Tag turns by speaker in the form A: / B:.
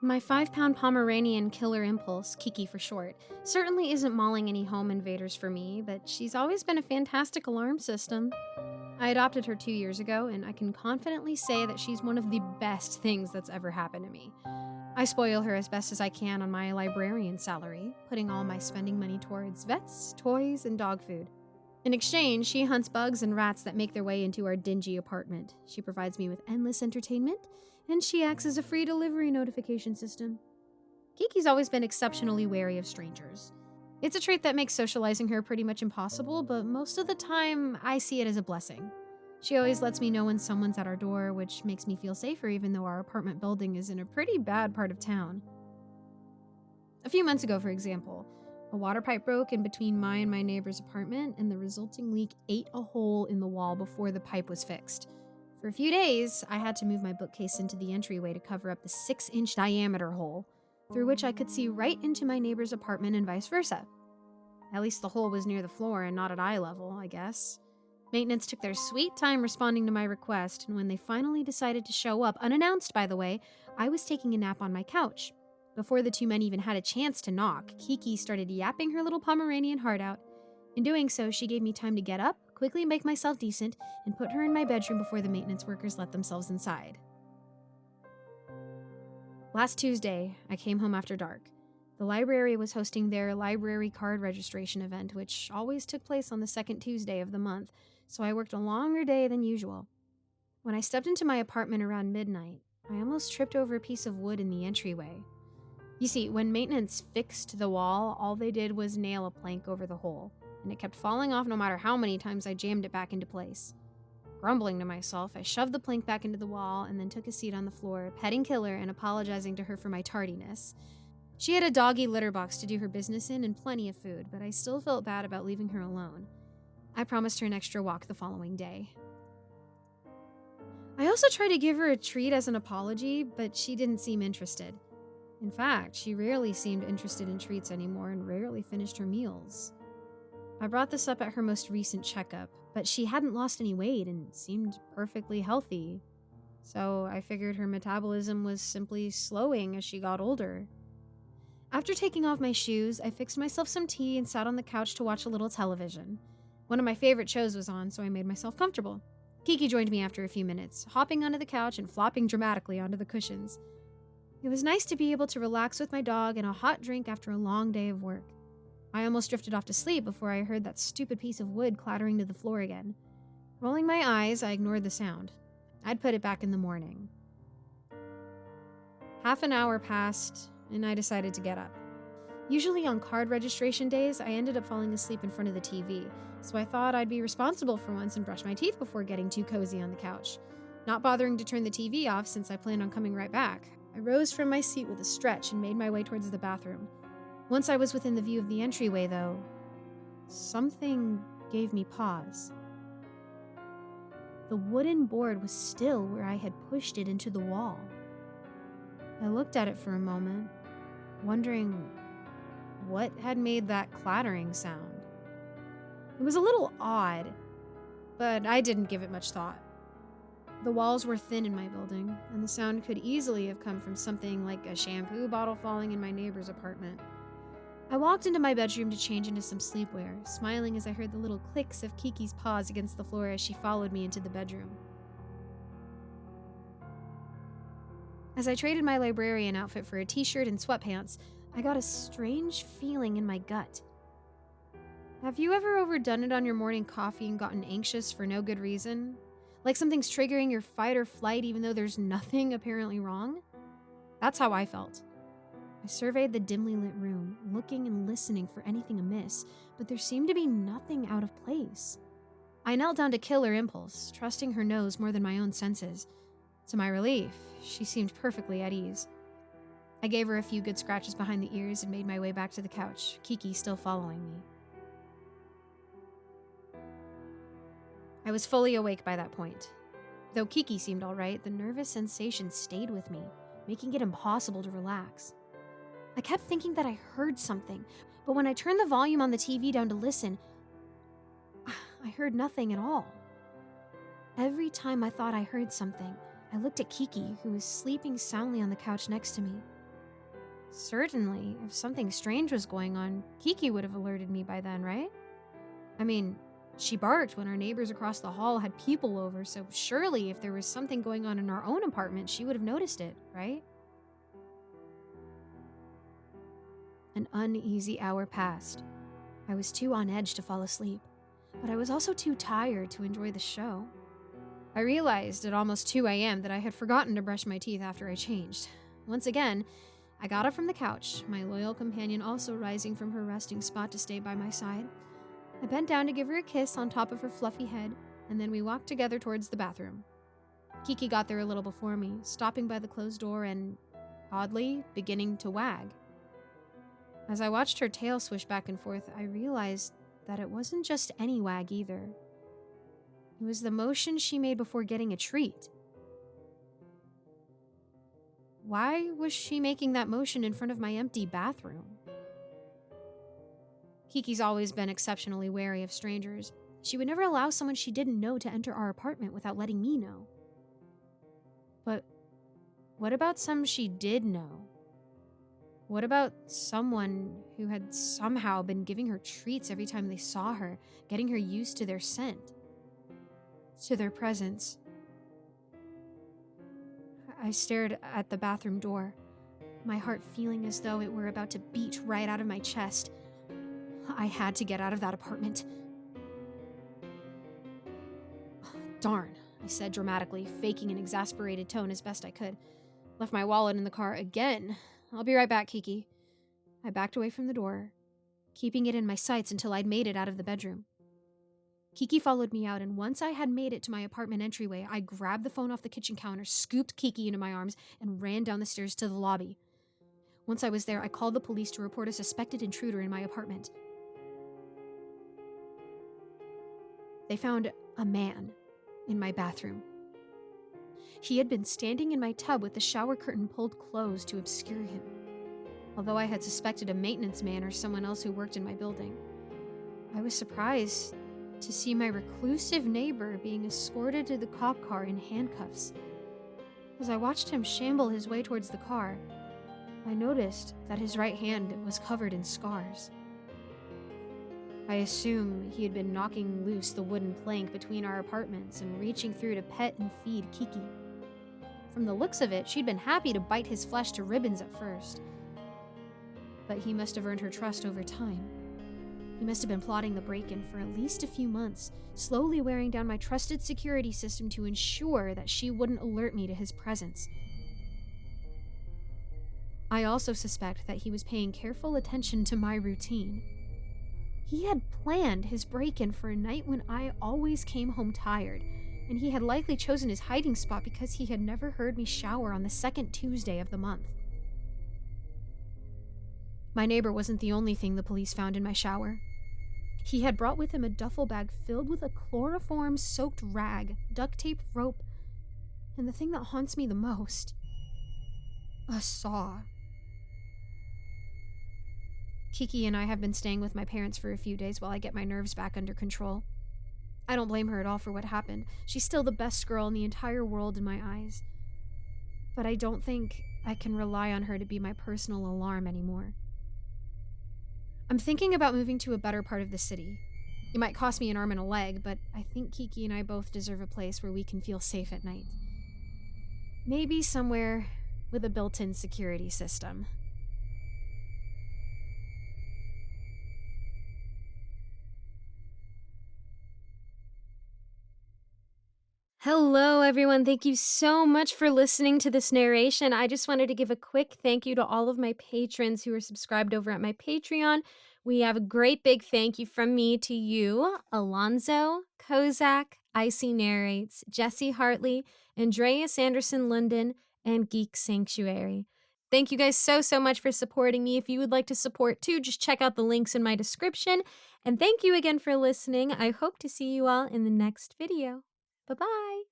A: My 5-pound Pomeranian killer impulse, Kiki for short, certainly isn't mauling any home invaders for me, but she's always been a fantastic alarm system. I adopted her 2 years ago, and I can confidently say that she's one of the best things that's ever happened to me. I spoil her as best as I can on my librarian salary, putting all my spending money towards vets, toys, and dog food. In exchange, she hunts bugs and rats that make their way into our dingy apartment. She provides me with endless entertainment, and she acts as a free delivery notification system. Kiki's always been exceptionally wary of strangers. It's a trait that makes socializing her pretty much impossible, but most of the time, I see it as a blessing. She always lets me know when someone's at our door, which makes me feel safer even though our apartment building is in a pretty bad part of town. A few months ago, for example, a water pipe broke in between my and my neighbor's apartment, and the resulting leak ate a hole in the wall before the pipe was fixed. For a few days, I had to move my bookcase into the entryway to cover up the 6-inch diameter hole, through which I could see right into my neighbor's apartment and vice versa. At least the hole was near the floor and not at eye level, I guess. Maintenance took their sweet time responding to my request, and when they finally decided to show up, unannounced by the way, I was taking a nap on my couch. Before the two men even had a chance to knock, Kiki started yapping her little Pomeranian heart out. In doing so, she gave me time to get up, quickly make myself decent, and put her in my bedroom before the maintenance workers let themselves inside. Last Tuesday, I came home after dark. The library was hosting their library card registration event, which always took place on the second Tuesday of the month, so I worked a longer day than usual. When I stepped into my apartment around midnight, I almost tripped over a piece of wood in the entryway. You see, when maintenance fixed the wall, all they did was nail a plank over the hole, and it kept falling off no matter how many times I jammed it back into place. Grumbling to myself, I shoved the plank back into the wall and then took a seat on the floor, petting Killer and apologizing to her for my tardiness. She had a doggy litter box to do her business in and plenty of food, but I still felt bad about leaving her alone. I promised her an extra walk the following day. I also tried to give her a treat as an apology, but she didn't seem interested. In fact, she rarely seemed interested in treats anymore and rarely finished her meals. I brought this up at her most recent checkup, but she hadn't lost any weight and seemed perfectly healthy. So I figured her metabolism was simply slowing as she got older. After taking off my shoes, I fixed myself some tea and sat on the couch to watch a little television. One of my favorite shows was on, so I made myself comfortable. Kiki joined me after a few minutes, hopping onto the couch and flopping dramatically onto the cushions. It was nice to be able to relax with my dog and a hot drink after a long day of work. I almost drifted off to sleep before I heard that stupid piece of wood clattering to the floor again. Rolling my eyes, I ignored the sound. I'd put it back in the morning. Half an hour passed, and I decided to get up. Usually on card registration days, I ended up falling asleep in front of the TV, so I thought I'd be responsible for once and brush my teeth before getting too cozy on the couch. Not bothering to turn the TV off since I planned on coming right back, I rose from my seat with a stretch and made my way towards the bathroom. Once I was within the view of the entryway, though, something gave me pause. The wooden board was still where I had pushed it into the wall. I looked at it for a moment, wondering what had made that clattering sound. It was a little odd, but I didn't give it much thought. The walls were thin in my building, and the sound could easily have come from something like a shampoo bottle falling in my neighbor's apartment. I walked into my bedroom to change into some sleepwear, smiling as I heard the little clicks of Kiki's paws against the floor as she followed me into the bedroom. As I traded my librarian outfit for a t-shirt and sweatpants, I got a strange feeling in my gut. Have you ever overdone it on your morning coffee and gotten anxious for no good reason? Like something's triggering your fight or flight even though there's nothing apparently wrong? That's how I felt. I surveyed the dimly lit room, looking and listening for anything amiss, but there seemed to be nothing out of place. I knelt down to kill her impulse, trusting her nose more than my own senses. To my relief, she seemed perfectly at ease. I gave her a few good scratches behind the ears and made my way back to the couch, Kiki still following me. I was fully awake by that point. Though Kiki seemed all right, the nervous sensation stayed with me, making it impossible to relax. I kept thinking that I heard something, but when I turned the volume on the TV down to listen, I heard nothing at all. Every time I thought I heard something, I looked at Kiki, who was sleeping soundly on the couch next to me. Certainly, if something strange was going on, Kiki would have alerted me by then, right? I mean, she barked when our neighbors across the hall had people over, so surely if there was something going on in our own apartment, she would have noticed it, right? An uneasy hour passed. I was too on edge to fall asleep, but I was also too tired to enjoy the show. I realized at almost 2 a.m. that I had forgotten to brush my teeth after I changed. Once again, I got up from the couch, my loyal companion also rising from her resting spot to stay by my side. I bent down to give her a kiss on top of her fluffy head, and then we walked together towards the bathroom. Kiki got there a little before me, stopping by the closed door and, oddly, beginning to wag. As I watched her tail swish back and forth, I realized that it wasn't just any wag either. It was the motion she made before getting a treat. Why was she making that motion in front of my empty bathroom? Kiki's always been exceptionally wary of strangers. She would never allow someone she didn't know to enter our apartment without letting me know. But what about some she did know? What about someone who had somehow been giving her treats every time they saw her, getting her used to their scent, to their presence? I stared at the bathroom door, my heart feeling as though it were about to beat right out of my chest. I had to get out of that apartment. Darn, I said dramatically, faking an exasperated tone as best I could. Left my wallet in the car again. I'll be right back, Kiki. I backed away from the door, keeping it in my sights until I'd made it out of the bedroom. Kiki followed me out, and once I had made it to my apartment entryway, I grabbed the phone off the kitchen counter, scooped Kiki into my arms, and ran down the stairs to the lobby. Once I was there, I called the police to report a suspected intruder in my apartment. They found a man in my bathroom. He had been standing in my tub with the shower curtain pulled closed to obscure him, although I had suspected a maintenance man or someone else who worked in my building. I was surprised to see my reclusive neighbor being escorted to the cop car in handcuffs. As I watched him shamble his way towards the car, I noticed that his right hand was covered in scars. I assume he had been knocking loose the wooden plank between our apartments and reaching through to pet and feed Kiki. From the looks of it, she'd been happy to bite his flesh to ribbons at first. But he must have earned her trust over time. He must have been plotting the break-in for at least a few months, slowly wearing down my trusted security system to ensure that she wouldn't alert me to his presence. I also suspect that he was paying careful attention to my routine. He had planned his break-in for a night when I always came home tired, and he had likely chosen his hiding spot because he had never heard me shower on the second Tuesday of the month. My neighbor wasn't the only thing the police found in my shower. He had brought with him a duffel bag filled with a chloroform-soaked rag, duct tape, rope, and the thing that haunts me the most, a saw. Kiki and I have been staying with my parents for a few days while I get my nerves back under control. I don't blame her at all for what happened. She's still the best girl in the entire world in my eyes. But I don't think I can rely on her to be my personal alarm anymore. I'm thinking about moving to a better part of the city. It might cost me an arm and a leg, but I think Kiki and I both deserve a place where we can feel safe at night. Maybe somewhere with a built-in security system. Hello, everyone. Thank you so much for listening to this narration. I just wanted to give a quick thank you to all of my patrons who are subscribed over at my Patreon. We have a great big thank you from me to you, Alonzo, Kozak, Icy Narrates, Jesse Hartley, Andreas Anderson London, and Geek Sanctuary. Thank you guys so much for supporting me. If you would like to support too, just check out the links in my description. And thank you again for listening. I hope to see you all in the next video. Bye-bye.